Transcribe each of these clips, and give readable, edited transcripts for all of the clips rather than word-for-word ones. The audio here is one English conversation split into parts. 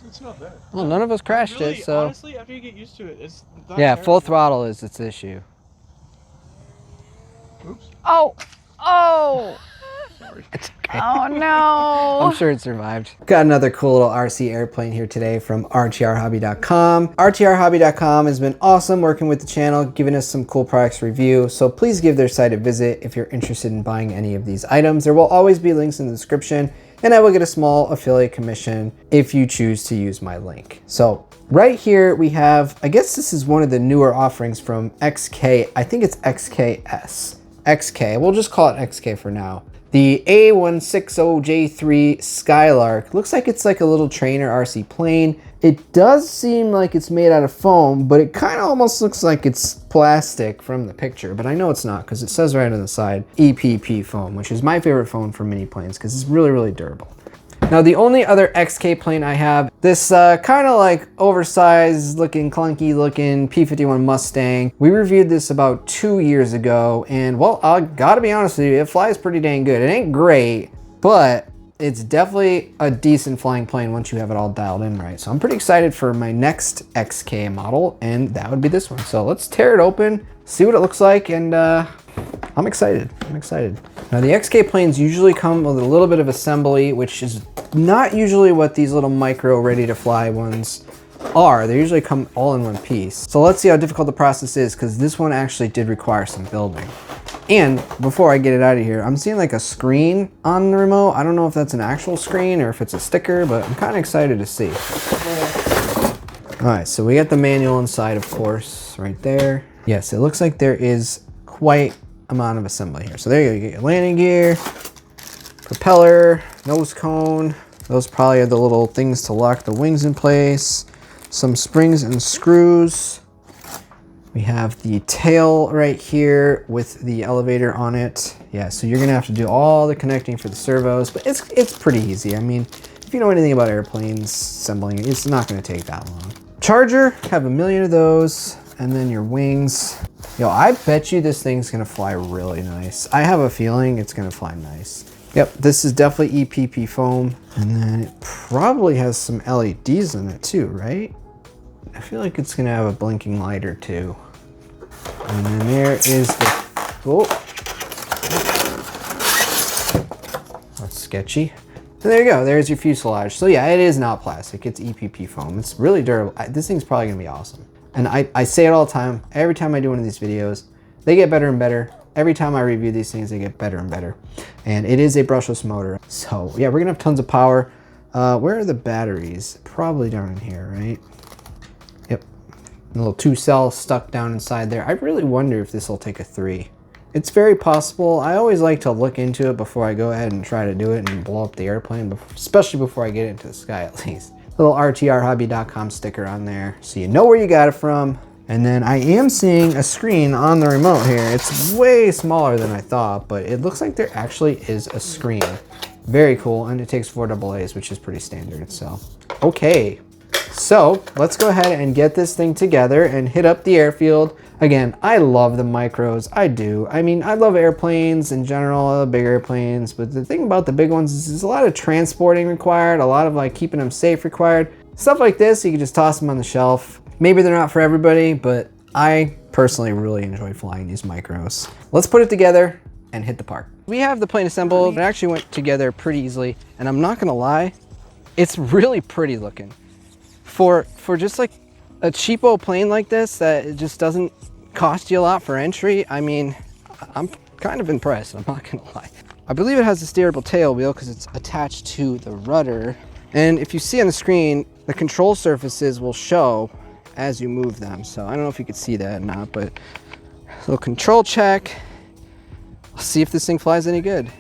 It's not bad. Well, none of us crashed really, it, so. honestly, after you get used to it, it's not Yeah, terrible. full throttle is its issue. Oops. Oh, oh. Sorry. It's okay. Oh no! I'm sure it survived. Got another cool little RC airplane here today from rtrhobby.com. rtrhobby.com has been awesome working with the channel, giving us some cool products to review. So please give their site a visit if you're interested in buying any of these items. There will always be links in the description, and I will get a small affiliate commission if you choose to use my link. So right here we have, I guess this is one of the newer offerings from XK. I think it's XKS. XK, we'll just call it XK for now. The A160 J3 Skylark. Looks like it's like a little trainer RC plane. It does seem like it's made out of foam, but it kind of almost looks like it's plastic from the picture, but I know it's not because it says right on the side, EPP foam, which is my favorite foam for mini planes because it's really, really durable. Now the only other XK plane I have, this kind of like oversized looking, clunky looking P-51 Mustang. We reviewed this about 2 years ago, and well, I gotta be honest with you, it flies pretty dang good. It ain't great, but it's definitely a decent flying plane once you have it all dialed in right. So I'm pretty excited for my next XK model, and that would be this one. So let's tear it open, see what it looks like, and I'm excited. I'm excited. Now the XK planes usually come with a little bit of assembly, which is not usually what these little micro ready to fly ones are. They usually come all in one piece. So let's see how difficult the process is, because this one actually did require some building. And before I get it out of here, I'm seeing like a screen on the remote. I don't know if that's an actual screen or if it's a sticker, but I'm kind of excited to see. All right, so we got the manual inside, of course, right there. Yes, it looks like there is quite amount of assembly here. So there you go, you get your landing gear, propeller, nose cone. Those probably are the little things to lock the wings in place. Some springs and screws. We have the tail right here with the elevator on it. Yeah, so you're gonna have to do all the connecting for the servos, but it's pretty easy. I mean, if you know anything about airplanes, assembling it, it's not gonna take that long. Charger, have 1 million of those, and then your wings. Yo, I bet you this thing's gonna fly really nice. I have a feeling it's gonna fly nice. Yep, this is definitely EPP foam. And then it probably has some LEDs in it too, right? I feel like it's gonna have a blinking light or two. And then there is the, oh. That's sketchy. So there you go, there's your fuselage. So yeah, it is not plastic, it's EPP foam. It's really durable. This thing's probably gonna be awesome. And I say it all the time, every time I do one of these videos, they get better and better. Every time I review these things, they get better and better. And it is a brushless motor. So yeah, we're gonna have tons of power. Where are the batteries? Probably down in here, right? Yep, a little 2-cell stuck down inside there. I really wonder if this will take a 3. It's very possible. I always like to look into it before I go ahead and try to do it and blow up the airplane, especially before I get into the sky at least. Little rtrhobby.com sticker on there so you know where you got it from. And then I am seeing a screen on the remote here. It's way smaller than I thought, but it looks like there actually is a screen. Very cool, and it takes 4 AA's, which is pretty standard, so. Okay, so let's go ahead and get this thing together and hit up the airfield. Again, I love the micros, I do. I mean, I love airplanes in general, big airplanes, but the thing about the big ones is there's a lot of transporting required, a lot of like keeping them safe required. Stuff like this, you can just toss them on the shelf. Maybe they're not for everybody, but I personally really enjoy flying these micros. Let's put it together and hit the park. We have the plane assembled. It actually went together pretty easily, and I'm not gonna lie, it's really pretty looking. For just like a cheapo plane like this that it just doesn't cost you a lot for entry, I mean, I'm kind of impressed, I'm not gonna lie. I believe it has a steerable tail wheel because it's attached to the rudder. And if you see on the screen, the control surfaces will show as you move them. So I don't know if you could see that or not, but a little control check. Let's see if this thing flies any good.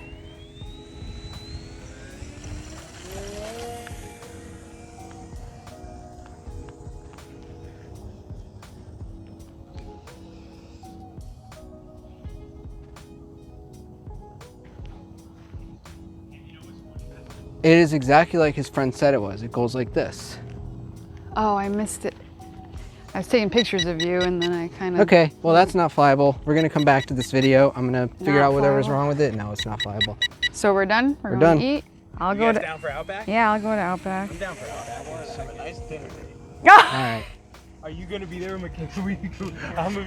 It is exactly like his friend said it was. It goes like this. Oh, I missed it. I was taking pictures of you and then I kind of... Okay, well that's not flyable. We're gonna come back to this video. I'm gonna figure Not out whatever's flyable? wrong with it. No, it's not flyable. So we're done? We're going done. to eat? I'll You go guys to. down for Outback? Yeah, I'll go to Outback. I'm down for Outback. Have a nice dinner date. All right. Are you gonna be there, McKay? I'm gonna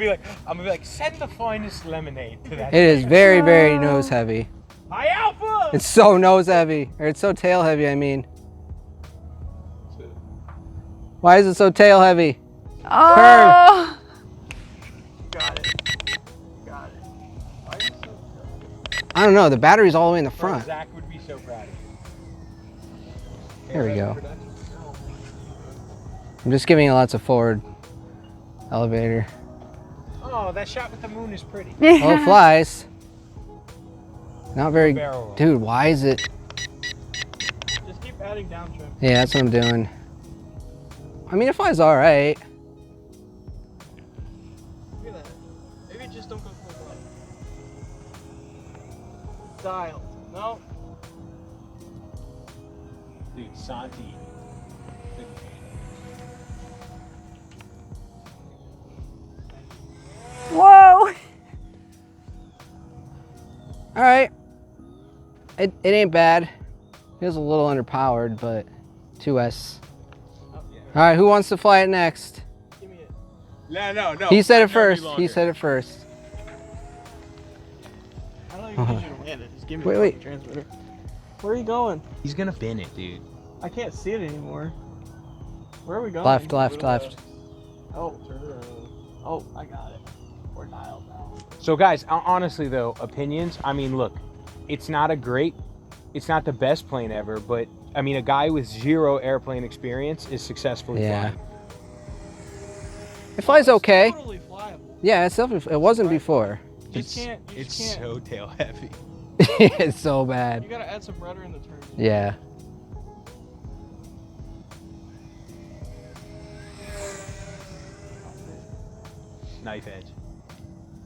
be like, send the finest lemonade to that. It is very, very nose heavy. High Alpha. It's so nose heavy, or it's so tail heavy, I mean. Why is it so tail heavy? Oh! Got it. Got it. Why are you so I don't know, the battery's all the way in the front. Zach would be so proud of you. There we go. I'm just giving it lots of forward elevator. Oh, that shot with the moon is pretty. Oh, it flies. Not very, Barrel roll. dude, why is it? Just keep adding down trim. Yeah, that's what I'm doing. I mean, it flies all right. Look at that. Maybe just don't go full throttle. Dialed. No. Dude, Santi. Whoa! All right. It ain't bad. It was a little underpowered, but 2S. Oh, yeah. All right, who wants to fly it next? Give me it. No. He said it I've known you first. He longer. said it first. I don't even need you to land it. Just give me Wait, the wait. fucking transmitter. Where are you going? He's gonna bin it, dude. I can't see it anymore. Where are we going? Left, left, left. Oh, turn it around. Oh, I got it. We're dialed now. So guys, honestly though, opinions. I mean, look, it's not the best plane ever, but I mean, a guy with 0 airplane experience is successfully Yeah. flying. It flies okay. Totally flyable. Yeah, it's definitely, it wasn't before. You just can't. You It's just can't. so tail heavy. It's so You bad. gotta add some rudder in the turn. Yeah. Knife edge.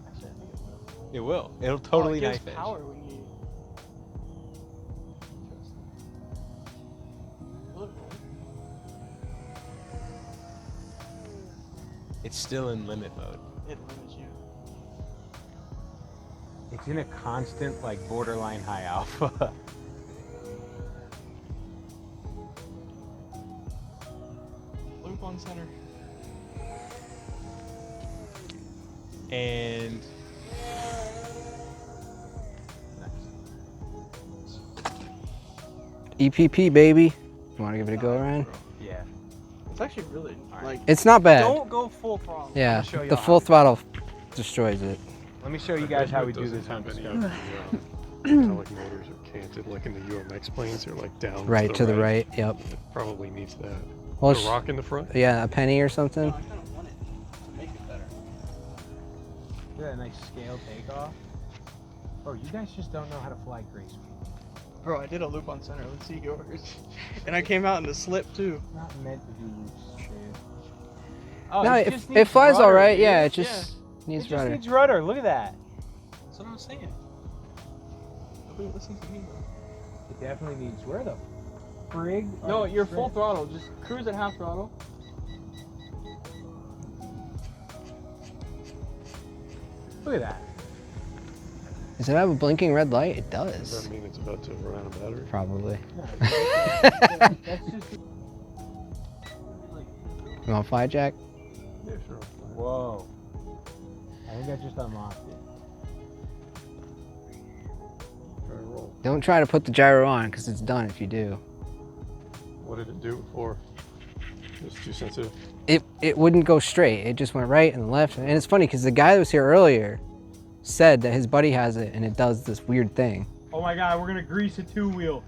Actually, I think it will. It will. It'll totally it gives knife edge. power when you. Will it roll? It's still in limit mode. It limits you. It's in a constant, like, borderline high alpha. Loop on center. And EPP, baby. You want to give it a go, Ryan? yeah. It's actually really like. It's not bad. Don't go full throttle. Yeah, show y'all the how full to- throttle destroys it. Let me show you guys how we do this on Kind the of like motors are canted, like in the UMX planes, they're like down Right to the right. Yep. It probably needs that. Well, Put a rock in the front. yeah, a penny or something. No, I kind of want it to make it better. Look at that nice scale takeoff. Oh, you guys just don't know how to fly gracefully. Bro, I did a loop on center. Let's see yours. And I came out in the slip too. Not meant to do loops, dude. Oh, No, it just it needs flies all rudder, right. dude. Yeah, it just It needs just rudder. needs rudder. Look at that. That's what I was saying. Nobody listens to me though. It definitely needs. Where the frig? No, are you're the full strips? throttle. Just cruise at half throttle. Look at that. Does it have a blinking red light? It Does does. that mean it's about to run out of battery? Probably. That's just. You want to fly, Jack? Yeah, sure. Whoa. I think I just unlocked it. Try to roll. Don't try to put the gyro on because it's done if you do. What did it do before? It's too sensitive. It wouldn't go straight. It just went right and left. And it's funny because the guy that was here earlier said that his buddy has it and it does this weird thing. Oh my god, we're gonna grease a 2-wheel.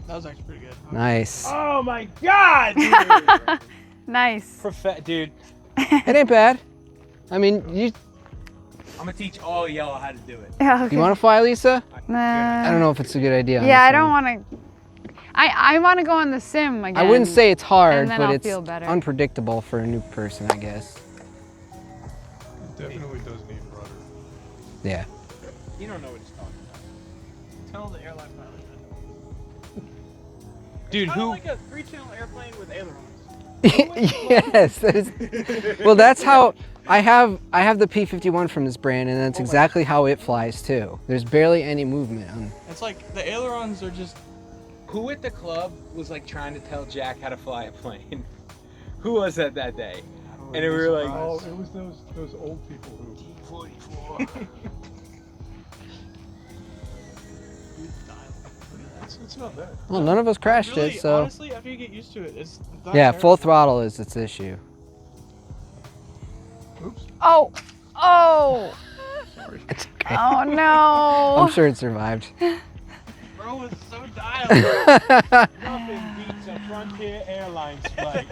That was actually pretty good. Nice. Oh my god, dude! Nice. Dude, It ain't bad. I mean, you I'm gonna teach all y'all how to do it. Yeah, okay. you want to fly, Lisa? Nah. I don't know if it's a good idea. Yeah, I honestly. don't want to. I want to go on the sim again. I wouldn't say it's hard, and then but I'll it's feel better. unpredictable for a new person, I guess. It definitely does need rudder. Yeah. You don't know what he's talking about. Tell the airline pilot that. Dude, Kind of who? like a 3-channel airplane with ailerons. Yes. That is, well, that's I have the P51 from this brand, and that's exactly how it flies too. There's barely any movement on. It's like the ailerons are just. Who at the club was like trying to tell Jack how to fly a plane? Who was that day? And we were like, oh, it was those old people who. T44. It's not bad. Well, none of us crashed Really, it, so. honestly, after you get used to it, it's not Yeah, terrible. full throttle is its issue. Oops. Oh, oh, Sorry. It's okay. oh no. I'm sure it survived. Bro was so dialed. Nothing beats a Frontier Airlines flight.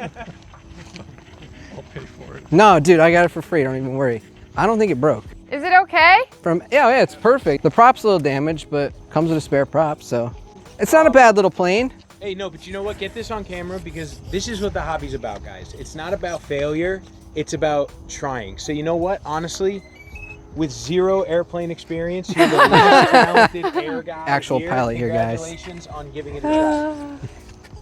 I'll pay for it. No, dude, I got it for free. Don't even worry. I don't think it broke. Is it okay? Yeah, it's perfect. The prop's a little damaged, but comes with a spare prop, so it's not a bad little plane. Hey, no, but you know what? Get this on camera because this is what the hobby's about, guys. It's not about failure. It's about trying. So you know what? Honestly, with zero airplane experience, you're the most talented air guy Actual here. pilot here, guys. Congratulations on giving it a try.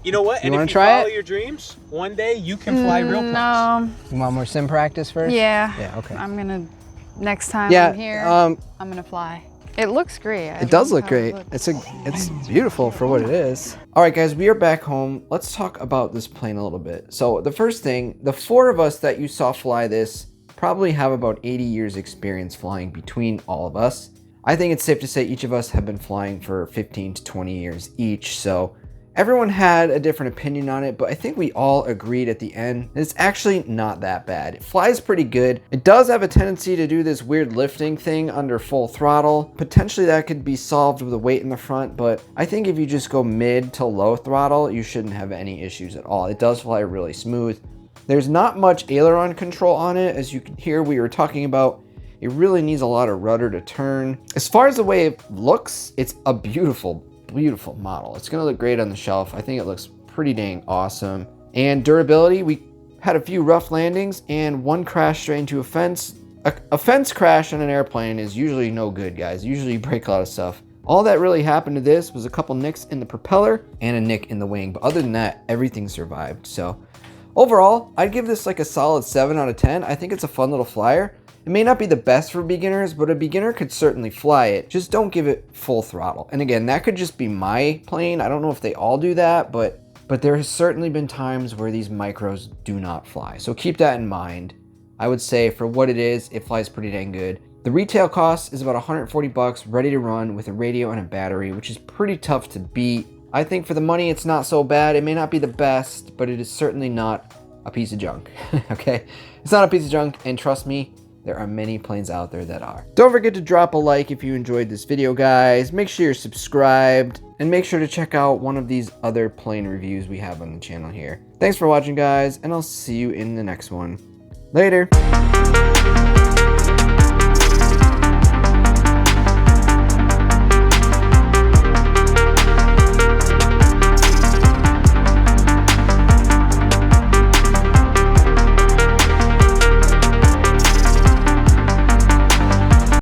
You know what? You And wanna if you try follow it? your dreams, one day you can fly real planes. No. You want more sim practice first? Yeah. Yeah, okay. I'm gonna, next time Yeah, I'm here, um, I'm gonna fly. It looks great. it does look great. It's beautiful for what it is. All right, guys, we are back home. Let's talk about this plane a little bit. So the first thing, the 4 of us that you saw fly this probably have about 80 years experience flying between all of us. I think it's safe to say each of us have been flying for 15 to 20 years each. So everyone had a different opinion on it, but I think we all agreed at the end that it's actually not that bad. It flies pretty good. It does have a tendency to do this weird lifting thing under full throttle. Potentially that could be solved with a weight in the front, but I think if you just go mid to low throttle, you shouldn't have any issues at all. It does fly really smooth. There's not much aileron control on it. As you can hear, we were talking about, it really needs a lot of rudder to turn. As far as the way it looks, it's a beautiful model. It's gonna look great on the shelf. I think it looks pretty dang awesome. And durability, we had a few rough landings and one crash straight into a fence. A fence crash on an airplane is usually no good, guys. Usually you break a lot of stuff. All that really happened to this was a couple nicks in the propeller and a nick in the wing. But other than that, everything survived. So overall, I'd give this like a solid 7 out of 10. I think it's a fun little flyer. It may not be the best for beginners, but a beginner could certainly fly it. Just don't give it full throttle. And again, that could just be my plane. I don't know if they all do that, but there has certainly been times where these micros do not fly. So keep that in mind. I would say for what it is, it flies pretty dang good. The retail cost is about 140 bucks, ready to run with a radio and a battery, which is pretty tough to beat. I think for the money, it's not so bad. It may not be the best, but it is certainly not a piece of junk, okay? It's not a piece of junk, and trust me, there are many planes out there that are. Don't forget to drop a like if you enjoyed this video, guys. Make sure you're subscribed, and make sure to check out one of these other plane reviews we have on the channel here. Thanks for watching, guys, and I'll see you in the next one. Later.